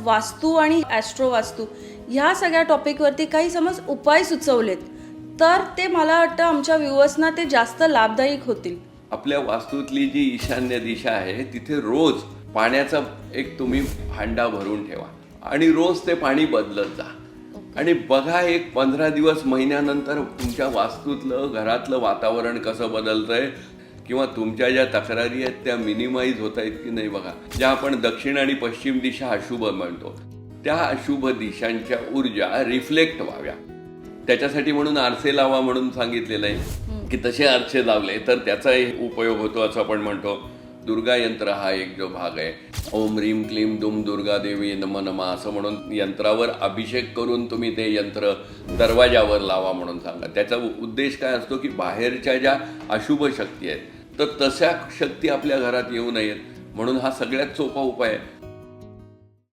वास्तू आणि ॲस्ट्रो वास्तू ह्या सगळ्या टॉपिकवरती काही समज उपाय सुचवलेत तर ते मला वाटतं आमच्या व्ह्युअर्सना ते जास्त लाभदायक होतील. आपल्या वास्तूतली जी ईशान्य दिशा आहे तिथे रोज पाण्याचा एक तुम्ही हांडा भरून ठेवा आणि रोज ते पाणी बदलत जा आणि बघा एक 15 दिवस महिन्यानंतर तुमच्या वास्तूतलं घरातलं वातावरण कसं बदलतंय किंवा तुमच्या ज्या तक्रारी आहेत त्या मिनिमाइज होत आहेत की नाही बघा. ज्या आपण दक्षिण आणि पश्चिम दिशा अशुभ म्हणतो त्या अशुभ दिशांच्या ऊर्जा रिफ्लेक्ट व्हाव्या त्याच्यासाठी म्हणून आरसे लावा म्हणून सांगितलेलं आहे की तसे आरसे लावले तर त्याचाही उपयोग होतो असं आपण म्हणतो. दुर्गा यंत्र हा एक जो भाग आहे, ओम ह्रीम क्लीम दुम दुर्गा देवी नम नमा असं म्हणून यंत्रावर अभिषेक करून तुम्ही ते यंत्र दरवाजावर लावा म्हणून सांगा. त्याचा उद्देश काय असतो की बाहेरच्या ज्या अशुभ शक्ती आहेत तर तशा शक्ती आपल्या घरात येऊ नयेत म्हणून हा सगळ्यात सोपा उपाय आहे.